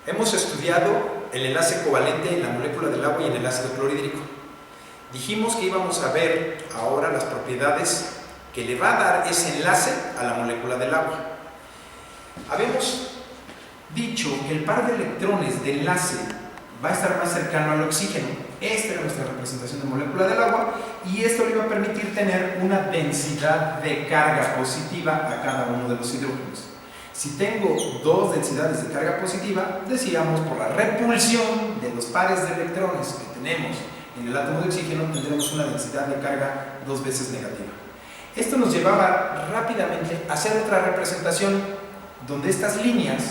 Hemos estudiado el enlace covalente en la molécula del agua y en el ácido clorhídrico. Dijimos que íbamos a ver ahora las propiedades que le va a dar ese enlace a la molécula del agua. Habíamos dicho que el par de electrones de enlace va a estar más cercano al oxígeno. Esta era nuestra representación de molécula del agua y esto le iba a permitir tener una densidad de carga positiva a cada uno de los hidrógenos. Si tengo dos densidades de carga positiva, decíamos por la repulsión de los pares de electrones que tenemos en el átomo de oxígeno, tendremos una densidad de carga dos veces negativa. Esto nos llevaba rápidamente a hacer otra representación donde estas líneas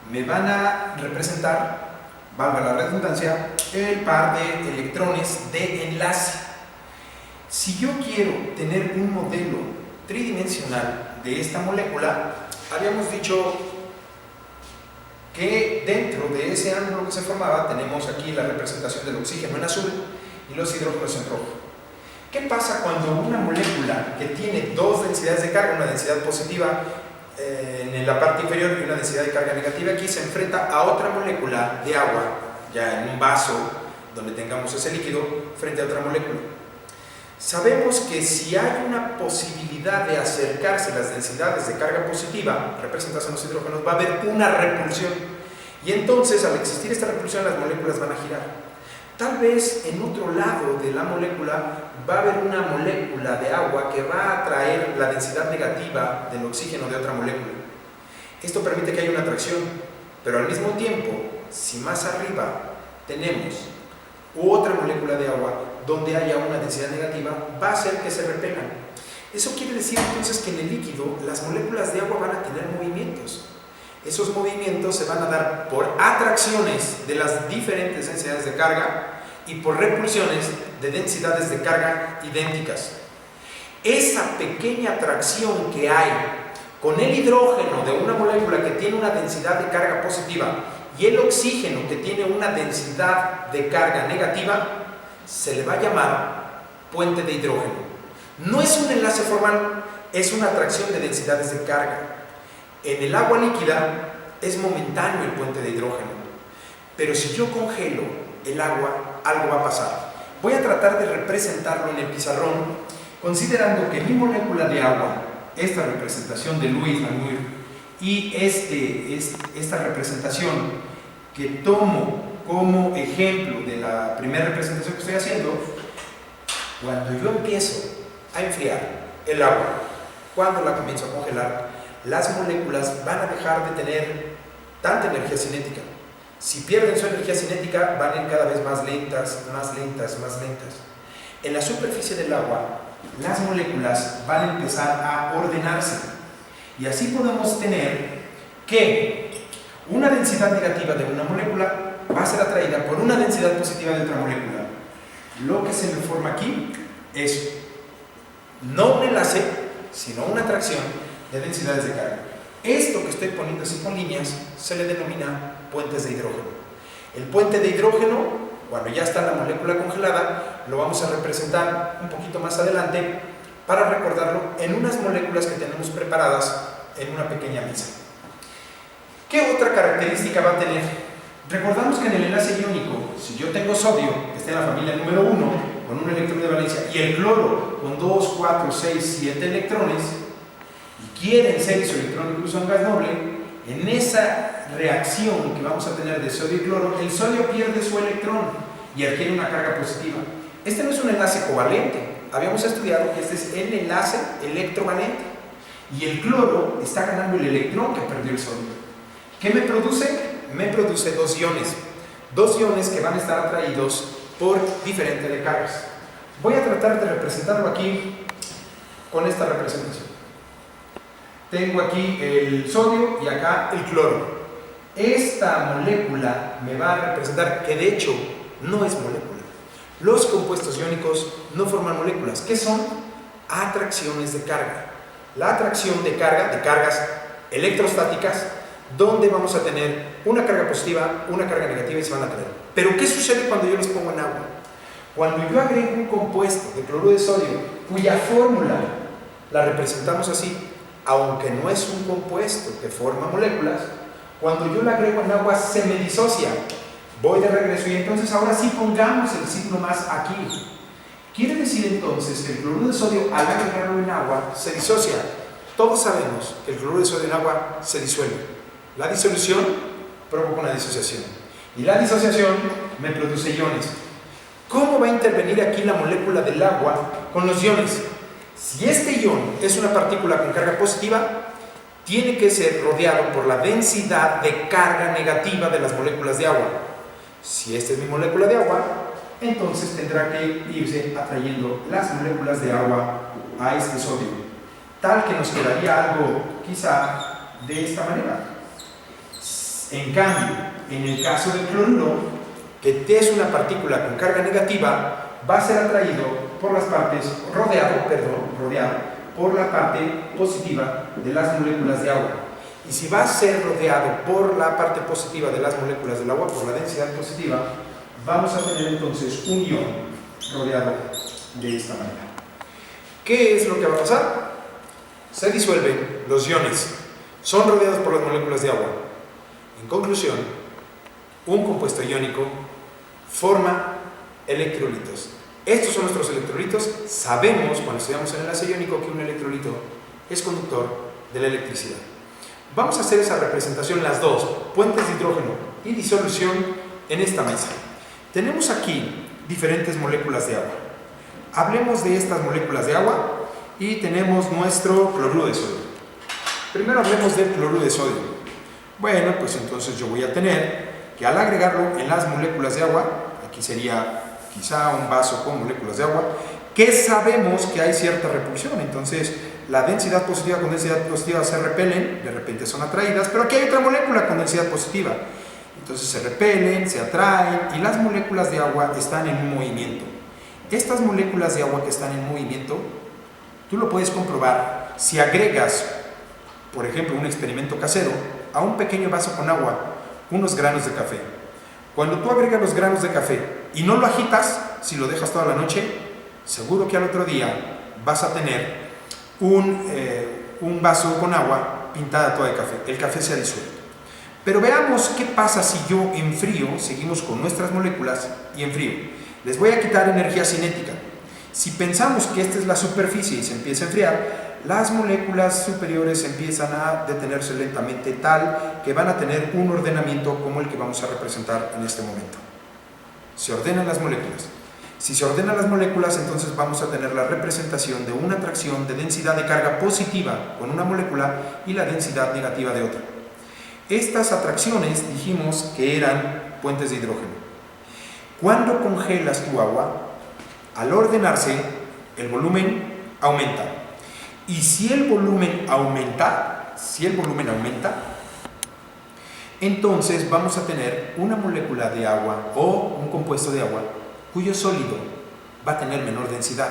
me van a representar, valga la redundancia, el par de electrones de enlace. Si yo quiero tener un modelo tridimensional de esta molécula, habíamos dicho que dentro de ese ángulo que se formaba tenemos aquí la representación del oxígeno en azul y los hidrógenos en rojo. ¿Qué pasa cuando una molécula que tiene dos densidades de carga, una densidad positiva en la parte inferior y una densidad de carga negativa aquí, se enfrenta a otra molécula de agua, ya en un vaso donde tengamos ese líquido, frente a otra molécula? Sabemos que si hay una posibilidad de acercarse las densidades de carga positiva, representadas en los hidrógenos, va a haber una repulsión. Y entonces, al existir esta repulsión, las moléculas van a girar. Tal vez en otro lado de la molécula va a haber una molécula de agua que va a atraer la densidad negativa del oxígeno de otra molécula. Esto permite que haya una atracción, pero al mismo tiempo, si más arriba tenemos otra molécula de agua donde haya una densidad negativa, va a hacer que se repelan. Eso quiere decir entonces que en el líquido las moléculas de agua van a tener movimientos. Esos movimientos se van a dar por atracciones de las diferentes densidades de carga y por repulsiones de densidades de carga idénticas. Esa pequeña atracción que hay con el hidrógeno de una molécula que tiene una densidad de carga positiva y el oxígeno que tiene una densidad de carga negativa, se le va a llamar puente de hidrógeno. No es un enlace formal, es una atracción de densidades de carga. En el agua líquida es momentáneo el puente de hidrógeno, pero si yo congelo el agua, algo va a pasar. Voy a tratar de representarlo en el pizarrón, considerando que mi molécula de agua, esta representación de Louis Manure y esta representación que tomo como ejemplo de la primera representación que estoy haciendo, cuando yo empiezo a enfriar el agua, cuando la comienzo a congelar, las moléculas van a dejar de tener tanta energía cinética. Si pierden su energía cinética, van a ir cada vez más lentas, más lentas, más lentas. En la superficie del agua, las moléculas van a empezar a ordenarse. Y así podemos tener que una densidad negativa de una molécula va a ser atraída por una densidad positiva de otra molécula. Lo que se me forma aquí es no un enlace, sino una atracción de densidades de carga. Esto que estoy poniendo así con líneas se le denomina puentes de hidrógeno. El puente de hidrógeno, cuando ya está la molécula congelada, lo vamos a representar un poquito más adelante para recordarlo en unas moléculas que tenemos preparadas en una pequeña mesa. ¿Qué otra característica va a tener? Recordamos que en el enlace iónico, si yo tengo sodio, que está en la familia número 1, con un electrón de valencia, y el cloro con 2, 4, 6, 7 electrones, y quieren ser su electrón incluso en gas noble, en esa reacción que vamos a tener de sodio y cloro, el sodio pierde su electrón y adquiere una carga positiva. Este no es un enlace covalente. Habíamos estudiado que este es el enlace electrovalente. Y el cloro está ganando el electrón que perdió el sodio. ¿Qué me produce? Me produce dos iones. Dos iones que van a estar atraídos por diferente de cargas. Voy a tratar de representarlo aquí con esta representación. Tengo aquí el sodio y acá el cloro. Esta molécula me va a representar que de hecho no es molécula. Los compuestos iónicos no forman moléculas. ¿Qué son? Atracciones de carga. La atracción de carga, de cargas electrostáticas, donde vamos a tener una carga positiva, una carga negativa y se van a atraer. Pero ¿qué sucede cuando yo los pongo en agua? Cuando yo agrego un compuesto de cloruro de sodio, cuya fórmula la representamos así, aunque no es un compuesto que forma moléculas, Cuando yo la agrego en agua se me disocia. Voy de regreso y entonces ahora sí pongamos el signo más aquí. Quiere decir entonces que el cloruro de sodio al agregarlo en agua se disocia. Todos sabemos que el cloruro de sodio en agua se disuelve. La disolución provoca una disociación. Y la disociación me produce iones. ¿Cómo va a intervenir aquí la molécula del agua con los iones? Si este ion es una partícula con carga positiva, tiene que ser rodeado por la densidad de carga negativa de las moléculas de agua. Si esta es mi molécula de agua, entonces tendrá que irse atrayendo las moléculas de agua a este sodio, tal que nos quedaría algo quizá de esta manera. En cambio, en el caso del cloruro, que es una partícula con carga negativa, va a ser atraído por las partes, rodeado por la parte positiva de las moléculas de agua. Y si va a ser rodeado por la parte positiva de las moléculas del agua, por la densidad positiva, vamos a tener entonces un ion rodeado de esta manera. ¿Qué es lo que va a pasar? Se disuelven los iones, son rodeados por las moléculas de agua. En conclusión, un compuesto iónico forma electrolitos. Estos son nuestros electrolitos. Sabemos, cuando estudiamos el enlace iónico, que un electrolito es conductor de la electricidad. Vamos a hacer esa representación, las dos, puentes de hidrógeno y disolución, en esta mesa. Tenemos aquí diferentes moléculas de agua. Hablemos de estas moléculas de agua y tenemos nuestro cloruro de sodio. Primero hablemos del cloruro de sodio. Bueno, pues entonces yo voy a tener que al agregarlo en las moléculas de agua, aquí sería quizá un vaso con moléculas de agua, que sabemos que hay cierta repulsión. Entonces la densidad positiva con densidad positiva se repelen, de repente son atraídas, pero aquí hay otra molécula con densidad positiva. Entonces se repelen, se atraen y las moléculas de agua están en un movimiento. Estas moléculas de agua que están en movimiento, tú lo puedes comprobar si agregas, por ejemplo, un experimento casero, a un pequeño vaso con agua, unos granos de café. Cuando tú agregas los granos de café y no lo agitas, si lo dejas toda la noche, seguro que al otro día vas a tener un vaso con agua pintada toda de café. El café se ha disuelto. Pero veamos qué pasa si yo enfrío, seguimos con nuestras moléculas y enfrío. Les voy a quitar energía cinética. Si pensamos que esta es la superficie y se empieza a enfriar, las moléculas superiores empiezan a detenerse lentamente, tal que van a tener un ordenamiento como el que vamos a representar en este momento. Se ordenan las moléculas. Si se ordenan las moléculas, entonces vamos a tener la representación de una atracción de densidad de carga positiva con una molécula y la densidad negativa de otra. Estas atracciones dijimos que eran puentes de hidrógeno. Cuando congelas tu agua, al ordenarse, el volumen aumenta. Y si el volumen aumenta, entonces vamos a tener una molécula de agua o un compuesto de agua cuyo sólido va a tener menor densidad.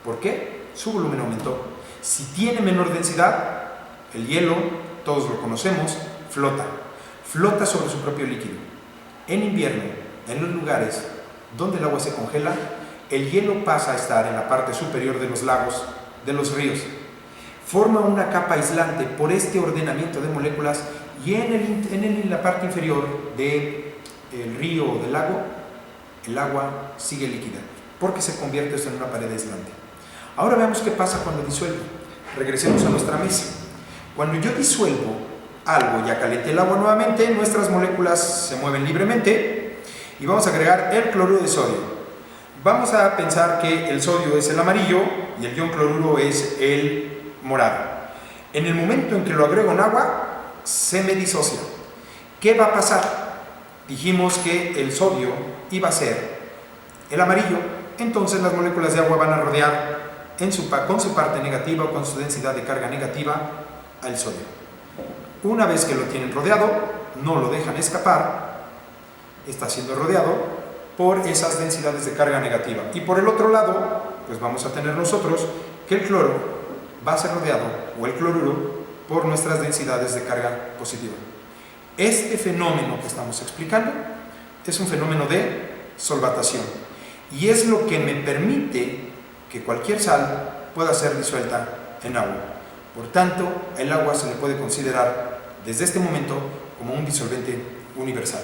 ¿Por qué? Su volumen aumentó. Si tiene menor densidad, el hielo, todos lo conocemos, flota sobre su propio líquido. En invierno, en los lugares donde el agua se congela, el hielo pasa a estar en la parte superior de los lagos, de los ríos. Forma una capa aislante por este ordenamiento de moléculas y en la parte inferior del río o del lago, el agua sigue líquida porque se convierte esto en una pared aislante. Ahora veamos qué pasa cuando disuelvo. Regresemos a nuestra mesa. Cuando yo disuelvo algo, ya calenté el agua nuevamente, nuestras moléculas se mueven libremente y vamos a agregar el cloruro de sodio. Vamos a pensar que el sodio es el amarillo y el ion cloruro es el morado. En el momento en que lo agrego en agua, se me disocia. ¿Qué va a pasar? Dijimos que el sodio iba a ser el amarillo, entonces las moléculas de agua van a rodear con su parte negativa o con su densidad de carga negativa al sodio. Una vez que lo tienen rodeado, no lo dejan escapar, está siendo rodeado por esas densidades de carga negativa. Y por el otro lado, pues vamos a tener nosotros que el cloro va a ser rodeado, o el cloruro, por nuestras densidades de carga positiva. Este fenómeno que estamos explicando es un fenómeno de solvatación y es lo que me permite que cualquier sal pueda ser disuelta en agua. Por tanto, el agua se le puede considerar desde este momento como un disolvente universal.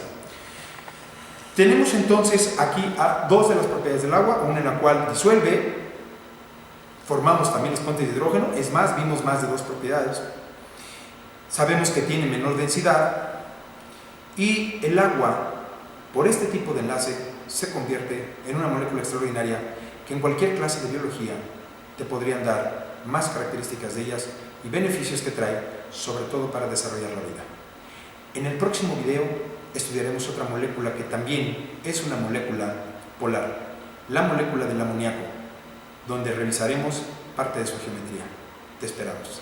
Tenemos entonces aquí dos de las propiedades del agua, una en la cual disuelve, formamos también los puentes de hidrógeno, es más, vimos más de dos propiedades. Sabemos que tiene menor densidad y el agua, por este tipo de enlace, se convierte en una molécula extraordinaria que en cualquier clase de biología te podrían dar más características de ellas y beneficios que trae, sobre todo para desarrollar la vida. En el próximo video estudiaremos otra molécula que también es una molécula polar, la molécula del amoníaco, donde revisaremos parte de su geometría. Te esperamos.